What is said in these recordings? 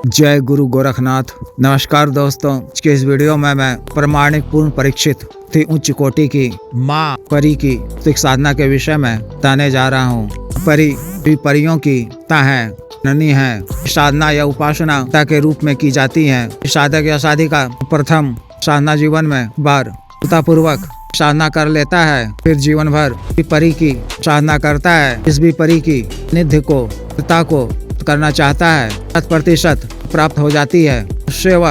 जय गुरु गोरखनाथ। नमस्कार दोस्तों, आज के इस वीडियो में मैं प्रमाणिक पूर्ण परीक्षित थी उच्च कोटि की माँ परी की सिख साधना के विषय में बताने जा रहा हूँ। परी भी परियों की है ननी है। साधना या उपासना के रूप में की जाती है। साधक या साधिका प्रथम साधना जीवन में बार पूर्वक साधना कर लेता है, फिर जीवन भर परी की साधना करता है। इस भी परी की निधि को करना चाहता है 100% प्राप्त हो जाती है। सेवा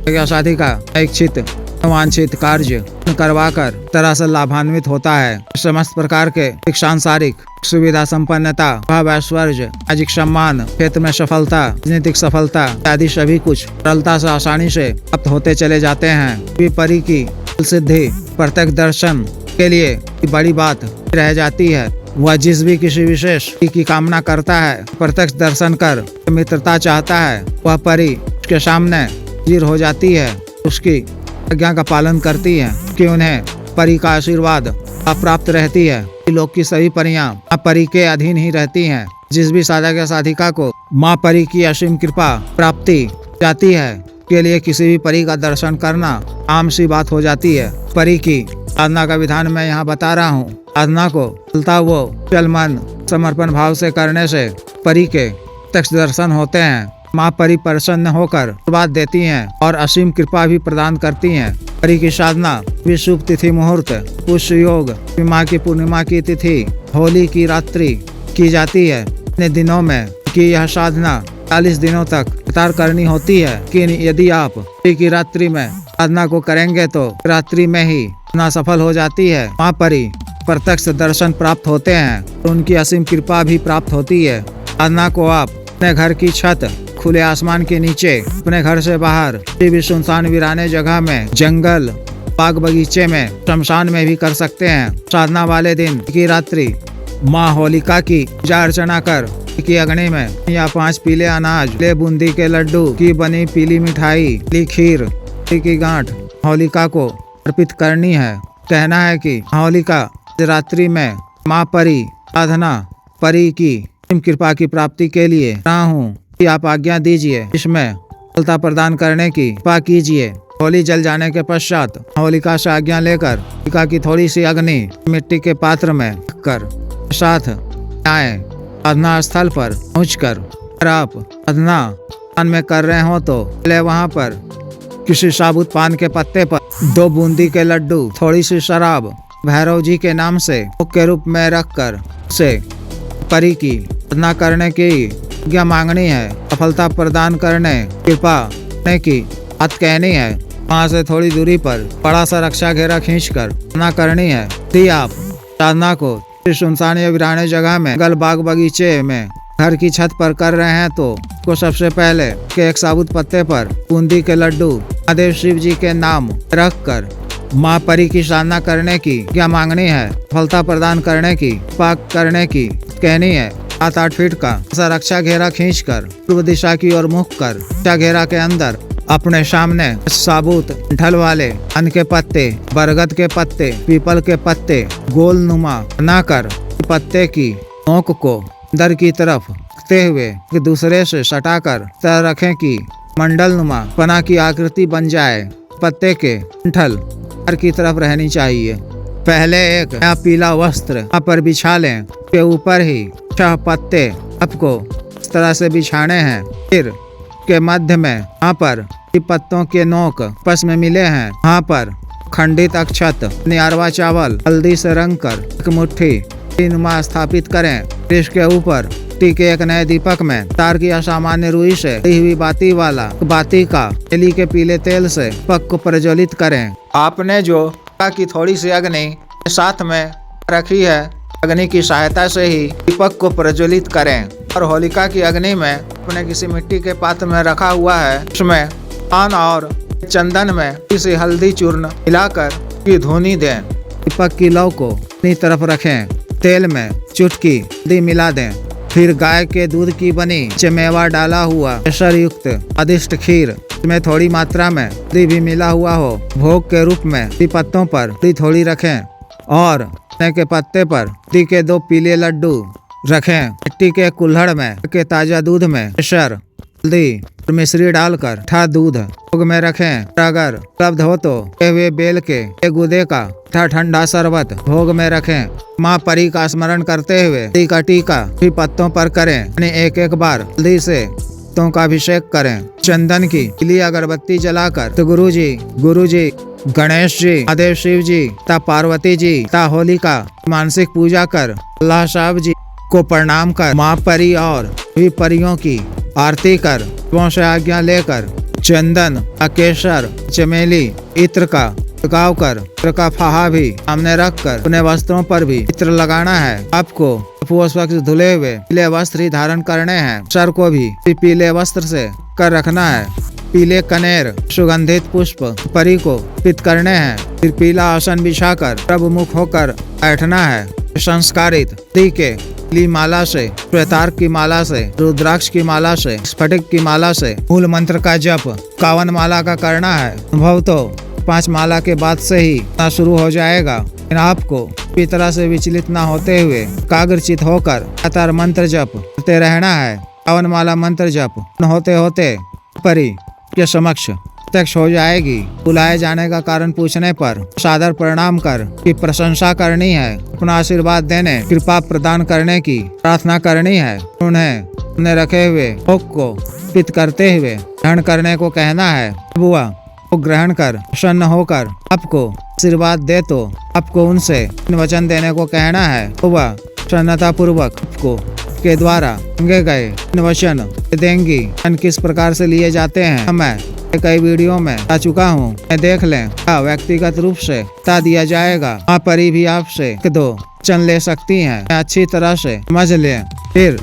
या साधिका इच्छित वांछित कार्य करवाकर तरह से लाभान्वित होता है। समस्त प्रकार के सांसारिक सुविधा संपन्नता, भाव, ऐश्वर्य, सामाजिक सम्मान, क्षेत्र में सफलता, राजनीतिक सफलता आदि सभी कुछ सरलता से आसानी से प्राप्त होते चले जाते हैं। परी की सिद्धि प्रत्यक्ष दर्शन के लिए बड़ी बात रह जाती है। वह जिस भी किसी विशेष की कामना करता है, प्रत्यक्ष दर्शन कर मित्रता चाहता है, वह परी उसके सामने हाजिर हो जाती है, उसकी आज्ञा का पालन करती है कि उन्हें परी का आशीर्वाद प्राप्त रहती है। लोक की सभी परियां परी के अधीन ही रहती हैं। जिस भी साधक या साधिका को माँ परी की असीम कृपा प्राप्ति जाती है के लिए किसी भी परी का दर्शन करना आम सी बात हो जाती है। परी की साधना का विधान मैं यहाँ बता रहा हूँ। साधना को चल मन समर्पण भाव से करने से परी के प्रत्यक्ष दर्शन होते हैं। माँ परी प्रसन्न होकर आशीर्वाद देती हैं और असीम कृपा भी प्रदान करती हैं। परी की साधना विशुभ तिथि मुहूर्त, पुष्य योग, माँ की पूर्णिमा की तिथि, होली की रात्रि की जाती है। इतने दिनों में की यह साधना 40 दिनों तक लगातार करनी होती है। कि यदि आप परी की रात्रि में साधना को करेंगे तो रात्रि में ही साधना सफल हो जाती है। माँ परी प्रत्यक्ष दर्शन प्राप्त होते हैं और उनकी असीम कृपा भी प्राप्त होती है। साधना को आप अपने घर की छत, खुले आसमान के नीचे, अपने घर से बाहर, किसी भी सुनसान वीराने जगह में, जंगल, बाग बगीचे में, शमशान में भी कर सकते हैं। साधना वाले दिन की रात्रि माँ होलिका की पूजा अर्चना कर की अग्नि में या 5 पीले अनाज, ले बूंदी के लड्डू की बनी पीली मिठाई, खीर की गांठ होलिका को अर्पित करनी है। कहना है कि होलिका रात्रि में माँ परी साधना परी की कृपा की प्राप्ति के लिए रहा हूँ कि आप आज्ञा दीजिए, इसमें सफलता प्रदान करने की कृपा कीजिए। होली जल जाने के पश्चात होलिका से आज्ञा लेकर होलिका की थोड़ी सी अग्नि मिट्टी के पात्र में रखकर साथ आए। साधना स्थल पर पहुंचकर अगर आप साधना में कर रहे हो तो पहले वहां पर किसी साबुत पान के पत्ते पर 2 बूंदी के लड्डू, थोड़ी सी शराब भैरव जी के नाम से भोग के रूप में रखकर से परी की साधना करने की आज्ञा मांगनी है। सफलता प्रदान करने कृपा करने की बात कहनी है। वहाँ से थोड़ी दूरी पर बड़ा सा रक्षा घेरा खींचकर साधना करनी है। यदि आप साधना को सुनसान या वीराने जगह में, गल बाग बगीचे में, घर की छत पर कर रहे हैं तो सबसे पहले के एक साबुत पत्ते पर बूंदी के लड्डू महादेव शिव जी के नाम रख कर माँ परी की साधना करने की क्या मांगनी है। सफलता प्रदान करने की, पाक करने की कहनी है। 7-8 फीट का ऐसा रक्षा घेरा खींचकर पूर्व दिशा की ओर मुख कर रक्षा घेरा के अंदर अपने सामने साबुत ढल वाले अन के पत्ते, बरगद के पत्ते, पीपल के पत्ते गोल नुमा बनाकर पत्ते की नोक को अंदर की तरफ रखते हुए दूसरे से सटाकर तरह रखें कि मंडल नुमा पना की आकृति बन जाए। पत्ते के डंठल की तरफ रहनी चाहिए। पहले एक नया पीला वस्त्र यहाँ पर बिछा लें, के ऊपर ही 6 पत्ते आपको इस तरह से बिछाने हैं। फिर के मध्य में यहाँ पर पत्तों के नोक आपस में मिले हैं, यहाँ पर खंडित अक्षत, नियारवा चावल हल्दी से रंग कर एक मुट्ठी नुमा स्थापित करें। इसके ऊपर के एक नए दीपक में तार की असामान्य रुई से दी हुई बाती वाला बाती का तेली के पीले तेल से दीपक को प्रज्वलित करें। आपने जो की थोड़ी सी अग्नि साथ में रखी है, अग्नि की सहायता से ही दीपक को प्रज्वलित करें और होलिका की अग्नि में अपने किसी मिट्टी के पात्र में रखा हुआ है, उसमें पान और चंदन में किसी हल्दी चूर्ण मिलाकर की धुनी दें। दीपक की लौ को अपनी तरफ रखें, तेल में चुटकी हल्दी मिला दें। फिर गाय के दूध की बनी चमेवा डाला हुआ केसर युक्त स्वादिष्ट खीर, इसमें थोड़ी मात्रा में हल्दी भी मिला हुआ हो, भोग के रूप में पत्तों पर थोड़ी रखें और के पत्ते पर के 2 पीले लड्डू रखें। मिट्टी के कुल्हड़ में के ताजा दूध में केसर हल्दी और मिश्री डालकर ठा दूध भोग में रखें। अगर उपलब्ध हो तो हुए बेल के एक गुदे का ठंडा शरबत भोग में रखें। माँ परी का स्मरण करते हुए हल्दी का टीका भी पत्तों पर करें। एक एक बार हल्दी से पत्तों का अभिषेक करें। चंदन की पीली अगरबत्ती जलाकर तो गुरु जी, गणेश जी, महादेव शिव जी तथा पार्वती जी तथा होलिका मानसिक पूजा कर अल्लाह साहब जी को प्रणाम कर माँ परी और भी परियों की आरती कर से आज्ञा लेकर चंदन, केसर, चमेली, इत्र का छिड़काव कर इत्र का फाहा भी सामने रख कर अपने वस्त्रों पर भी इत्र लगाना है। आपको धुले हुए पीले वस्त्र ही धारण करने हैं। सर को भी पीले वस्त्र से कर रखना है। पीले कनेर सुगंधित पुष्प परी को अर्पित करने हैं। फिर पीला आसन बिछाकर प्रभु मुख होकर बैठना है। संस्कारित के पीली माला से, श्वेतार्क की माला से, रुद्राक्ष की माला से, स्फटिक की माला से मूल मंत्र का जप 51 माला का करना है। अनुभव तो 5 माला के बाद से ही शुरू हो जाएगा। आपको किसी तरह से विचलित न होते हुए एकाग्रचित होकर लगातार मंत्र जप करते रहना है। 51 माला मंत्र जप होते होते परी के समक्ष प्रत्यक्ष हो जाएगी। बुलाए जाने का कारण पूछने पर सादर प्रणाम कर की प्रशंसा करनी है। अपना आशीर्वाद देने, कृपा प्रदान करने की प्रार्थना करनी है। उन्हें रखे हुए भोग को पित करते हुए ग्रहण करने को कहना है। बुआ को ग्रहण कर प्रसन्न होकर आपको आशीर्वाद दे तो आपको उनसे वचन देने को कहना है। बुआ प्रसन्नता पूर्वक आपको के द्वारा मांगे गए वचन देंगी। किस प्रकार से लिए जाते हैं मैं कई वीडियो में बता चुका हूँ। मैं देख लें व्यक्तिगत रूप से बता दिया जाएगा। माँ परी भी आपसे 1-2 वचन ले सकती हैं। अच्छी तरह से समझ लें, फिर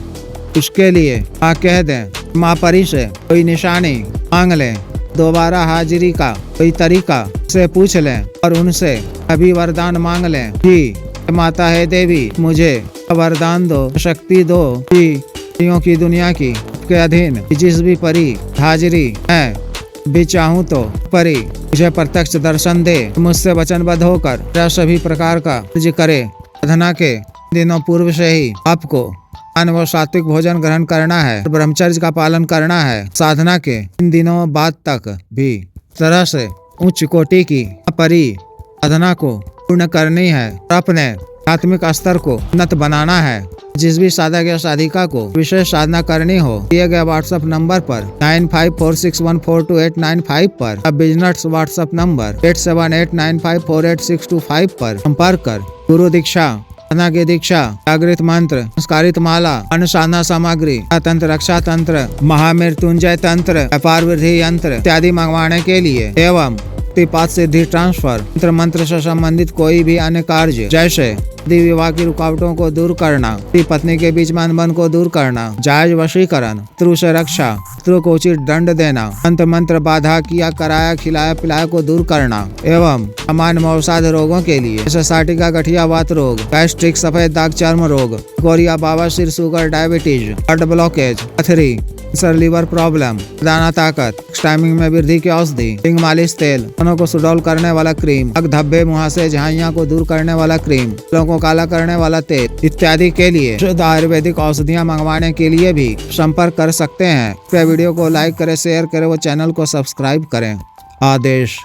उसके लिए कह दें। माँ परी से कोई निशानी मांग लें। दोबारा हाजिरी का कोई तरीका से पूछ लें और उनसे अभी वरदान मांग लें कि माता है देवी, मुझे वरदान दो, शक्ति दो कि परियों की दुनिया की के अधीन जिस भी परी हाजिरी है भी चाहूँ तो परी मुझे प्रत्यक्ष दर्शन दे। मुझसे वचनबद्ध होकर मेरा सभी प्रकार का कार्य करे। साधना के दिनों पूर्व से ही आपको व सात्विक भोजन ग्रहण करना है। ब्रह्मचर्य का पालन करना है। साधना के इन दिनों बाद तक भी तरह से उच्च कोटि की परी साधना को पूर्ण करनी है। अपने आत्मिक स्तर को उन्नत बनाना है। जिस भी साधक या साधिका को विशेष साधना करनी हो दिए गए व्हाट्सएप नंबर पर 9546142895 पर अब बिजनेस व्हाट्सएप नंबर 8789548625 पर संपर्क कर गुरु दीक्षा, साधना की दीक्षा, जागृत मंत्र, संस्कारित माला, अनुसाधना सामग्री, तंत्र रक्षा तंत्र, महामृत्युंजय तंत्र, व्यापार वृद्धि यंत्र इत्यादि मंगवाने के लिए एवं पाठ सिद्धि ट्रांसफर मंत्र से संबंधित कोई भी अन्य कार्य जैसे विवाह की रुकावटों को दूर करना, पत्नी के बीच में अनबन को दूर करना, जायज वशीकरण, शत्रु से रक्षा, शत्रु को उचित दंड देना, मंत्र बाधा किया कराया खिलाया पिलाया को दूर करना एवं सामान्य मौसाद रोगों के लिए जैसे साटिका, गठिया, वात रोग, गैस्ट्रिक, सफेद दाग, चर्म रोग, गोरिया, बाबा, शुगर, डायबिटीज, हार्ट ब्लॉकेज, पथरी, लीवर प्रॉब्लम, दाना ताकत, टाइमिंग में वृद्धि की औषधि, हिंग मालिश तेल, कानों को सुडौल करने वाला क्रीम, धब्बे, मुहासे, झाइयां को दूर करने वाला क्रीम, लोगों को काला करने वाला तेल इत्यादि के लिए शुद्ध आयुर्वेदिक औषधियां मंगवाने के लिए भी संपर्क कर सकते हैं। वीडियो को लाइक करें, शेयर करें व चैनल को सब्सक्राइब करें। आदेश।